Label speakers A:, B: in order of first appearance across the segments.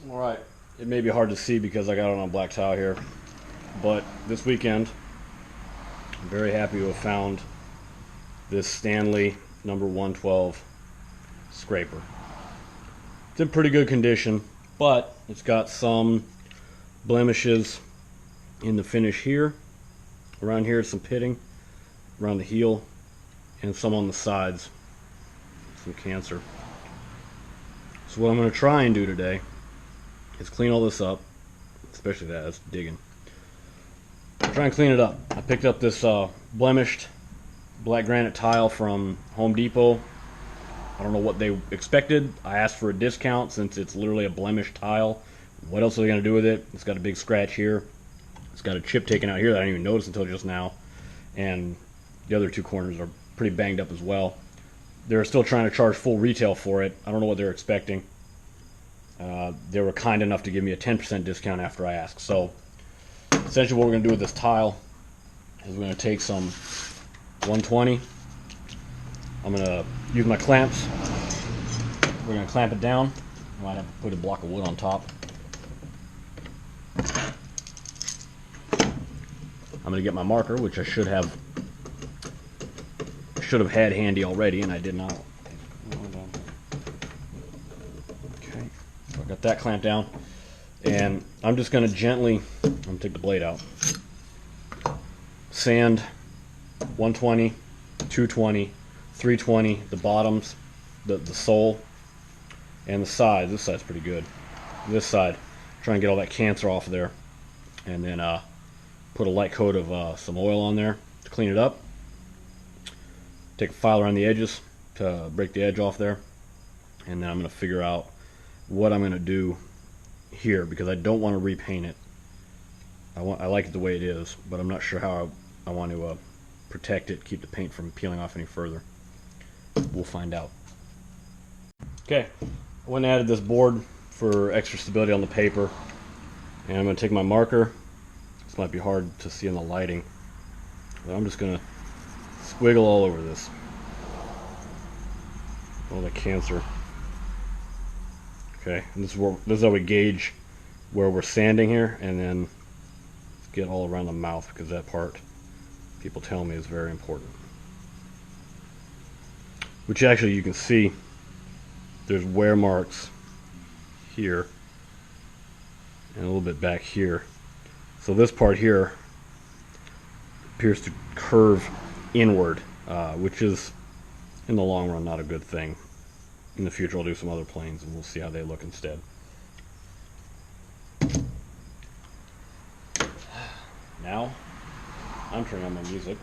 A: Alright, it may be hard to see because I got it on black tile here, but this weekend I'm very happy to have found this Stanley No.112 Scraper. It's in pretty good condition, but it's got some blemishes in the finish here. Around here some pitting, around the heel, and some on the sides. Some cancer. So what I'm going to try and do today is clean all this up, especially that's digging. Try and clean it up. I picked up this blemished black granite tile from Home Depot. I don't know what they expected. I asked for a discount since it's literally a blemished tile. What else are they going to do with it? It's got a big scratch here. It's got a chip taken out here that I didn't even notice until just now. And the other two corners are pretty banged up as well. They're still trying to charge full retail for it. I don't know what they're expecting. They were kind enough to give me a 10% discount after I asked. So essentially what we're going to do with this tile is we're going to take some 120. I'm going to use my clamps. We're going to clamp it down. I might have to put a block of wood on top. I'm going to get my marker, which I should have had handy already, and I did not. Okay, so I got that clamped down, and I'm just going to gently, I'm going to take the blade out, sand 120, 220, 320, the bottoms, the sole, and the sides. This side's pretty good. This side, try and get all that cancer off of there, and then put a light coat of some oil on there to clean it up. Take a file around the edges to break the edge off there, and then I'm going to figure out what I'm going to do here because I don't want to repaint it. I like it the way it is, but I'm not sure how I want to protect it, keep the paint from peeling off any further. We'll find out. Okay, I went and added this board for extra stability on the paper, and I'm going to take my marker. This might be hard to see in the lighting, but I'm just going to squiggle all over this. All the cancer. Okay, and this is how we gauge where we're sanding here, and then get all around the mouth because that part, people tell me, is very important. Which actually you can see there's wear marks here and a little bit back here. So this part here appears to curve inward, which is in the long run not a good thing. In the future I'll do some other planes and we'll see how they look instead. Now I'm turning on my music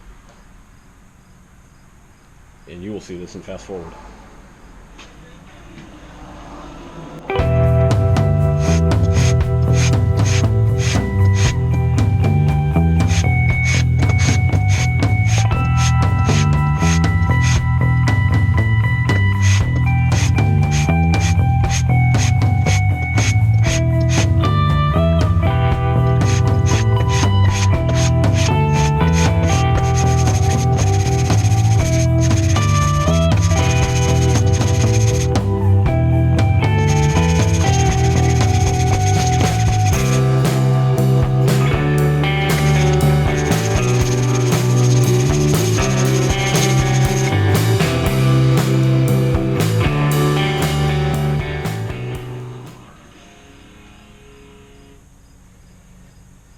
A: and you will see this and fast forward.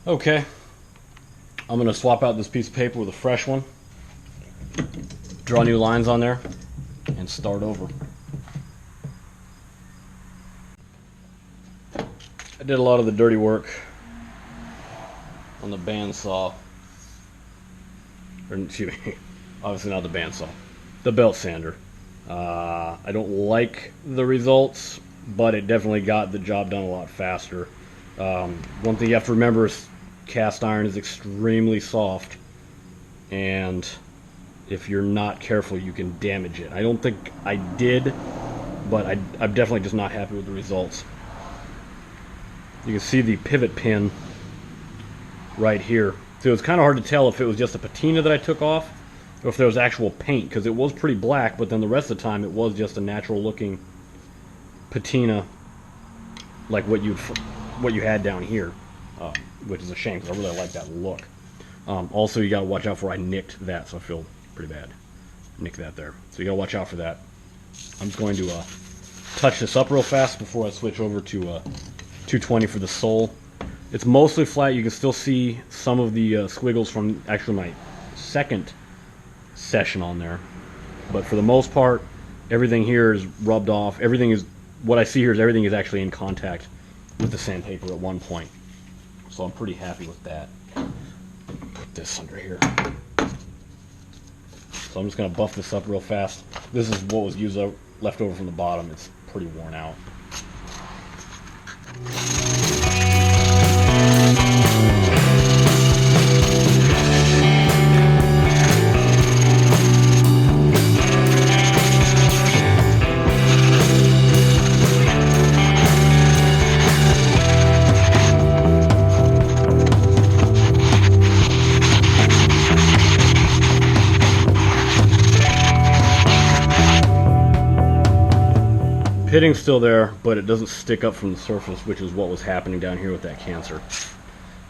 A: Okay, I'm going to swap out this piece of paper with a fresh one, draw new lines on there, and start over. I did a lot of the dirty work on the bandsaw, or excuse me, obviously not the bandsaw, the belt sander. I don't like the results, but it definitely got the job done a lot faster. One thing you have to remember is cast iron is extremely soft, and if you're not careful you can damage it. I don't think I did, but I'm definitely just not happy with the results. You can see the pivot pin right here. So it's kind of hard to tell if it was just a patina that I took off or if there was actual paint, because it was pretty black, but then the rest of the time it was just a natural looking patina like what you had down here, which is a shame because I really like that look. Also, you got to watch out for I nicked that, so I feel pretty bad. Nicked that there, so you got to watch out for that. I'm just going to touch this up real fast before I switch over to 220 for the sole. It's mostly flat. You can still see some of the squiggles from actually my second session on there, but for the most part, everything here is rubbed off. Everything is, what I see here is everything is actually in contact with the sandpaper at one point. So I'm pretty happy with that. Put this under here. So I'm just going to buff this up real fast. This is what was used left over from the bottom. It's pretty worn out. Pitting's still there, but it doesn't stick up from the surface, which is what was happening down here with that cancer.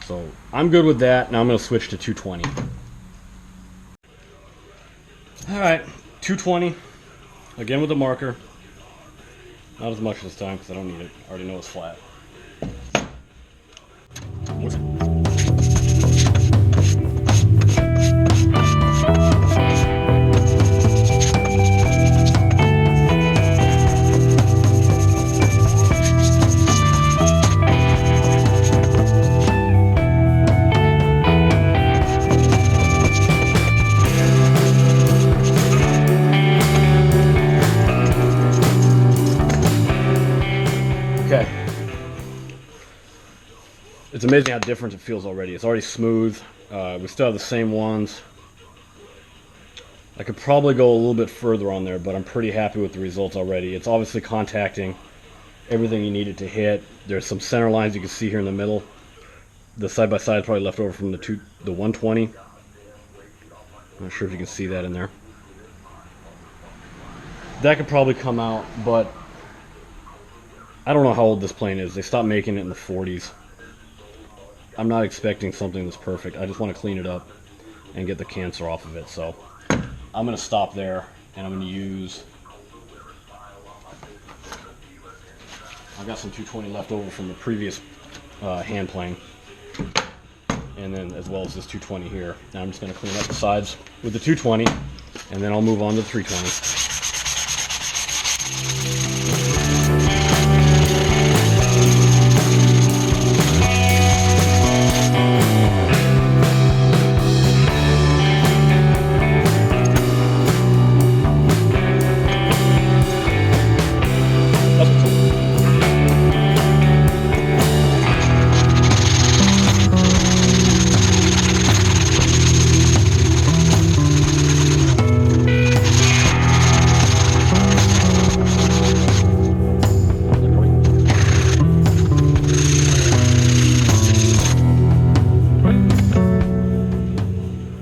A: So I'm good with that. Now I'm going to switch to 220. Alright, 220. Again with the marker. Not as much this time because I don't need it. I already know it's flat. It's amazing how different it feels already. It's already smooth. We still have the same ones. I could probably go a little bit further on there, but I'm pretty happy with the results already. It's obviously contacting everything you need it to hit. There's some center lines you can see here in the middle. The side-by-side is probably left over from the 120. I'm not sure if you can see that in there. That could probably come out, but I don't know how old this plane is. They stopped making it in the 40s. I'm not expecting something that's perfect. I just want to clean it up and get the cancer off of it. So I'm going to stop there, and I'm going to use, I've got some 220 left over from the previous hand plane, and then as well as this 220 here. Now I'm just going to clean up the sides with the 220, and then I'll move on to the 320.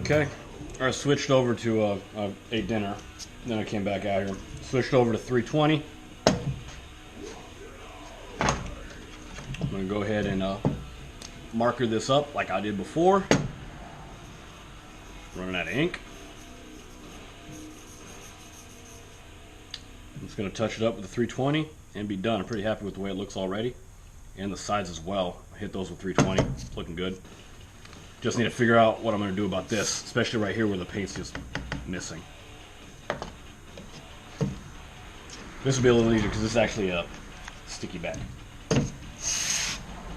A: Okay, I switched over to ate dinner, then I came back out here. Switched over to 320. I'm going to go ahead and marker this up like I did before. Running out of ink. I'm just going to touch it up with the 320 and be done. I'm pretty happy with the way it looks already. And the sides as well. I hit those with 320. It's looking good. Just need to figure out what I'm going to do about this, especially right here where the paint's just missing. This will be a little easier because this is actually a sticky back.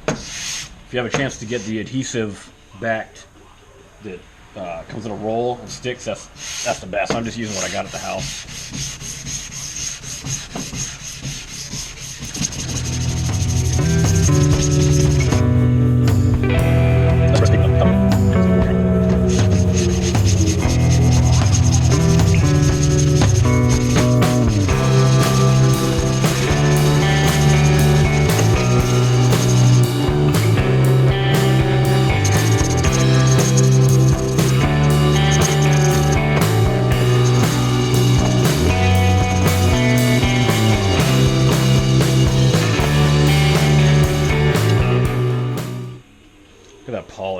A: If you have a chance to get the adhesive backed that comes in a roll and sticks, that's the best. I'm just using what I got at the house.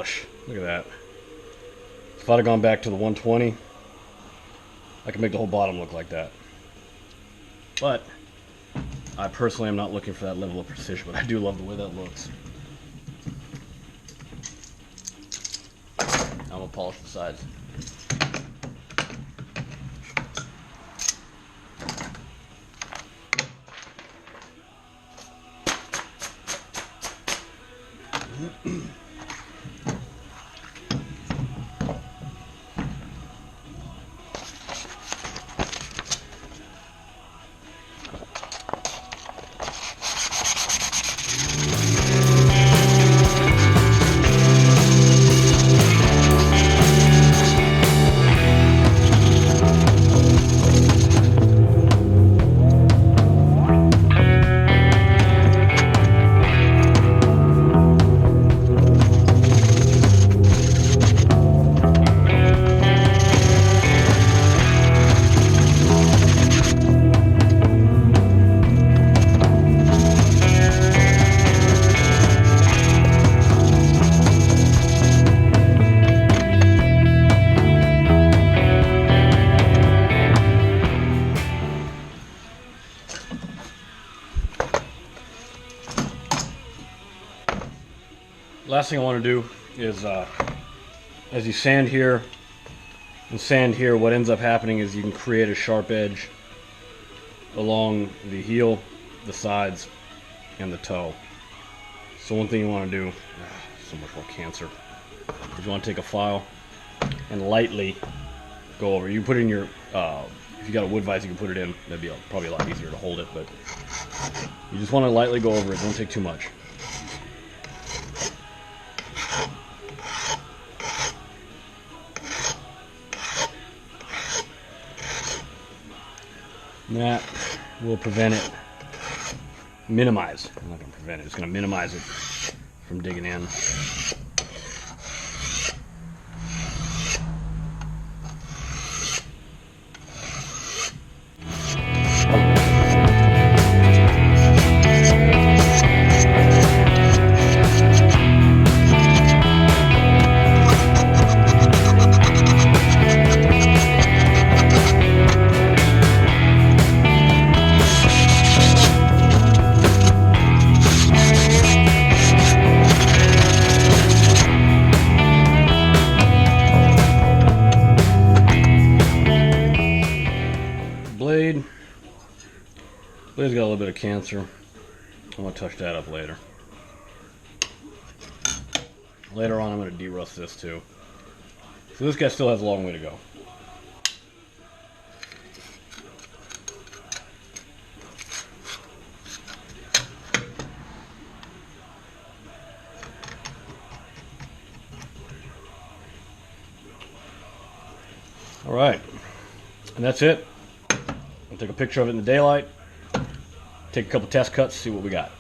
A: gosh, look at that. If I'd have gone back to the 120, I could make the whole bottom look like that. But I personally am not looking for that level of precision, but I do love the way that looks. I'm gonna polish the sides. Last thing I want to do is, as you sand here and sand here, what ends up happening is you can create a sharp edge along the heel, the sides, and the toe. So one thing you want to do, so much more cancer, is you want to take a file and lightly go over. You can put it in your, if you got a wood vise, you can put it in. That'd be probably a lot easier to hold it, but you just want to lightly go over it. Don't take too much. That will prevent it, minimize, I'm not going to prevent it, it's going to minimize it from digging in. Blade's got a little bit of cancer. I'm going to touch that up later. Later on I'm going to de-rust this too. So this guy still has a long way to go. Alright, and that's it. I'll take a picture of it in the daylight. Take a couple test cuts, see what we got.